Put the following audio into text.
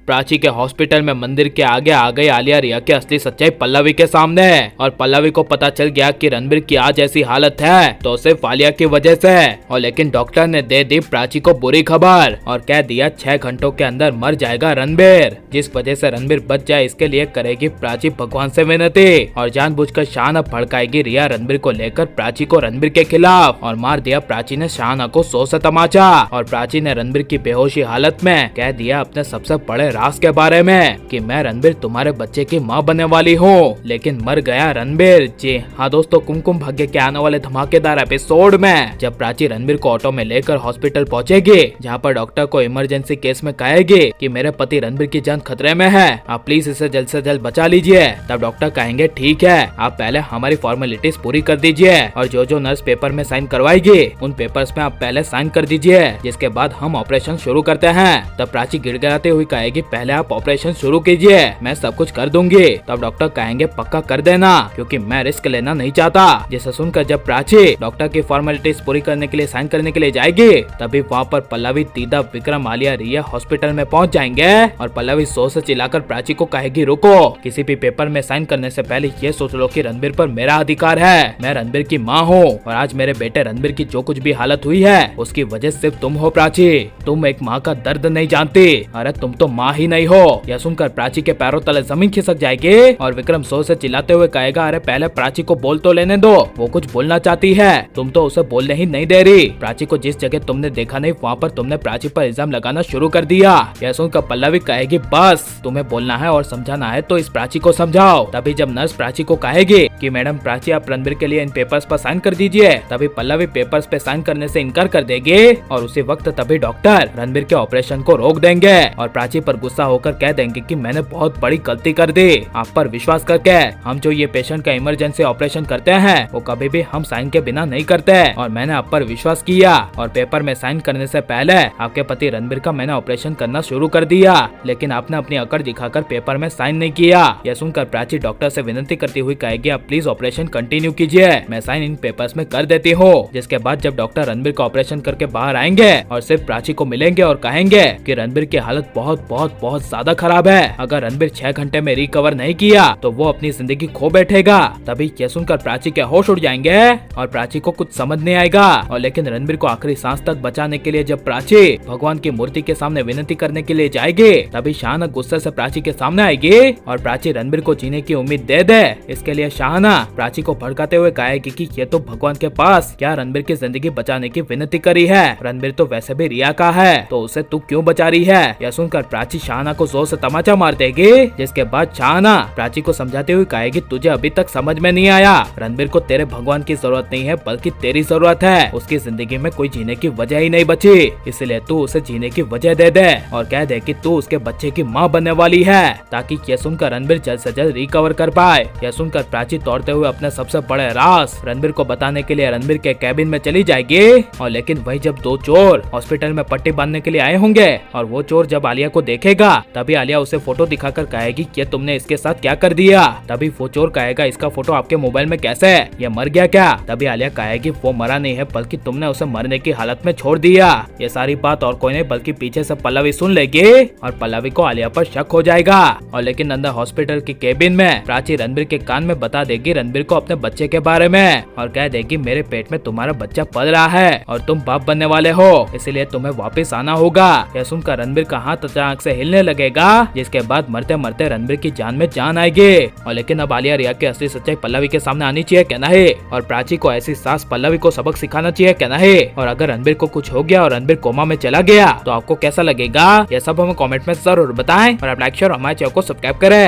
प्राची के हॉस्पिटल में मंदिर के आगे आ गई आलिया रिया की असली सच्चाई पल्लवी के सामने। और पल्लवी को पता चल गया कि रणबीर की आज ऐसी हालत है तो सिर्फ आलिया की वजह से। और लेकिन डॉक्टर ने दे दी प्राची को बुरी खबर और कह दिया 6 घंटों के अंदर मर जाएगा रणबीर, जिस वजह से रणबीर बच जाए इसके लिए करेगी प्राची भगवान से विनती। और जानबूझकर शाहाना भड़काएगी रिया रणबीर को लेकर प्राची को रणबीर के खिलाफ। और मार दिया प्राची ने शाहाना को 100 से तमाचा। और प्राची ने रणबीर की बेहोशी हालत में कह दिया अपने सबसे बड़े राज के बारे में कि मैं रणबीर तुम्हारे बच्चे की माँ बनने वाली हूँ, लेकिन मर गया रणबीर। जी हाँ दोस्तों, कुमकुम भाग्य के आने वाले धमाकेदार एपिसोड में जब प्राची रणबीर को ऑटो में लेकर हॉस्पिटल पहुंचेगी, जहाँ पर डॉक्टर को इमरजेंसी केस में कहेगी कि मेरे पति रणबीर की जान खतरे में है, आप प्लीज इसे जल्द से जल्द बचा लीजिए। तब डॉक्टर कहेंगे ठीक है, आप पहले हमारी फॉर्मेलिटीज पूरी कर दीजिए और जो नर्स पेपर में साइन करवाएगी उन पेपर्स में आप पहले साइन कर दीजिए, जिसके बाद हम ऑपरेशन शुरू करते हैं। तब प्राची गिड़गिड़ाते हुई कहेगी पहले आप ऑपरेशन शुरू कीजिए, मैं सब कुछ कर दूंगी। तब डॉक्टर कहेंगे पक्का कर देना, क्योंकि मैं रिस्क लेना नहीं चाहता। जिसे सुनकर जब प्राची डॉक्टर की फॉर्मेलिटीज पूरी करने के लिए साइन करने के लिए जाएगी, तभी वहाँ पर पल्लवी, दीदा, विक्रम, आलिया, रिया हॉस्पिटल में पहुँच जाएंगे। और पल्लवी 100 से चिल्लाकर प्राची को कहेगी रुको, किसी भी पेपर में साइन करने से पहले ये सोच लो कि रणबीर पर मेरा अधिकार है, मैं रणबीर की माँ हूँ और आज मेरे बेटे रणबीर की जो कुछ भी हालत हुई है उसकी वजह सिर्फ तुम हो प्राची, तुम एक माँ का दर्द नहीं जानती, अरे तुम तो माँ ही नहीं हो। यह सुनकर प्राची के पैरों तले जमीन खिसक जाएगी और विक्रम 100 से चिल्लाते हुए कहेगा अरे पहले प्राची को बोल तो लेने दो, वो कुछ बोलना चाहती है, तुम तो उसे बोलने ही नहीं दे रही। प्राची को जिस जगह तुमने देखा नहीं वहाँ पर तुमने प्राची पर इल्जाम लगाना शुरू कर दिया। यह सुनकर पल्लवी कहेगी बस, तुम्हें बोलना है और समझाना है तो इस प्राची को समझाओ। तभी जब नर्स प्राची को कहेगी कि मैडम प्राची आप रणबीर के लिए इन पेपर्स पर साइन कर दीजिए, तभी पल्लवी पेपर्स पे साइन करने से इनकार कर देगी। और उसी वक्त तभी डॉक्टर रणबीर के ऑपरेशन को रोक देंगे और प्राची पर गुस्सा होकर कह देंगे कि मैंने बहुत बड़ी गलती कर दी आप पर विश्वास करके। हम जो ये पेशेंट का इमरजेंसी ऑपरेशन करते हैं वो कभी भी हम साइन के बिना नहीं करते और मैंने आप पर विश्वास किया और पेपर में साइन करने से पहले आपके पति रणबीर का मैंने ऑपरेशन करना शुरू कर दिया, लेकिन आपने अपनी अकड़ दिखाकर पेपर में साइन नहीं किया। यह सुनकर प्राची डॉक्टर से विनती करती हुई कहेगी आप प्लीज ऑपरेशन कंटिन्यू कीजिए, मैं साइन इन पेपर्स में कर देती हूँ। जिसके बाद जब डॉक्टर रणबीर का ऑपरेशन करके बाहर आएंगे और सिर्फ प्राची को मिलेंगे और कहेंगे कि रणबीर की हालत बहुत बहुत बहुत ज्यादा खराब है, अगर रणबीर 6 घंटे में रिकवर नहीं किया तो वो अपनी जिंदगी खो बैठेगा। तभी यह सुनकर प्राची के होश उड़ जाएंगे और प्राची को कुछ समझ नहीं आएगा। और लेकिन रणबीर को आखिरी सांस तक बचाने के लिए जब प्राची भगवान की मूर्ति के सामने विनती करने के लिए जाएगी, तभी शाहाना गुस्से से प्राची के सामने आएगी और प्राची रणबीर को जीने की उम्मीद दे दे। इसके लिए शाहाना प्राची को भड़काते हुए कहेगी कि ये तो भगवान के पास क्या रणबीर की जिंदगी बचाने की विनती करी है, रणबीर तो वैसे भी रिया का है तो उसे तू क्यों बचा रही है। यह सुनकर प्राची शाहाना को जोर से तमाचा मार देगी। जिसके बाद शाहाना प्राची को समझाते हुए कहेगी तुझे अभी तक समझ में नहीं आया, रणबीर को तेरे भगवान की जरूरत नहीं है बल्कि तेरी जरूरत है, उसकी जिंदगी में कोई जीने की वजह ही नहीं बची, इसलिए तू उसे जीने की वजह दे दे और कह दे कि तू उसके बच्चे की माँ बनने वाली है, ताकि यह सुनकर रणबीर जल्द से जल्द रिकवर कर पाए। यह सुनकर प्राची दौड़ते हुए अपने सबसे बड़े राज रणबीर को बताने के लिए रणबीर के कैबिन में चली जाएगी। और लेकिन वही जब 2 चोर हॉस्पिटल में पट्टी बांधने के लिए आए होंगे और वो चोर जब आलिया को देखेगा तभी आलिया उसे फोटो दिखाकर कहेगी कि तुमने इसके साथ क्या कर दिया। तभी वो चोर कहेगा इसका फोटो आपके मोबाइल में कैसे है, ये मर गया क्या। तभी आलिया कहेगी वो मरा नहीं है बल्कि तुमने उसे मरने की हालत में छोड़ दिया। ये सारी बात और कोई नहीं बल्कि पीछे से पल्लवी सुन लेगी और पल्लवी को आलिया पर शक हो जाएगा। और लेकिन अंदर हॉस्पिटल के केबिन में प्राची रणबीर के कान में बता देगी रणबीर को अपने बच्चे के बारे में और कह देगी मेरे पेट में तुम्हारा बच्चा पल रहा है और तुम बाप बनने वाले हो, इसलिए तुम्हें वापस आना होगा। यह सुनकर रणबीर का हाथ अचानक से हिलने लगेगा, जिसके बाद मरते मरते रणबीर की जान में जान आएगी। और लेकिन अब आलिया रिया की असली सच्चाई पल्लवी के सामने आनी चाहिए क्या नहीं, और प्राची को ऐसी सास पल्लवी को सबक सिखाना चाहिए क्या नहीं। और अगर रणबीर को कुछ हो गया और रणबीर कोमा में चला गया तो आपको कैसा लगेगा, यह सब हमें कमेंट में जरूर बताएं और आप लाइक शेयर और हमारे चैनल को सब्सक्राइब करें।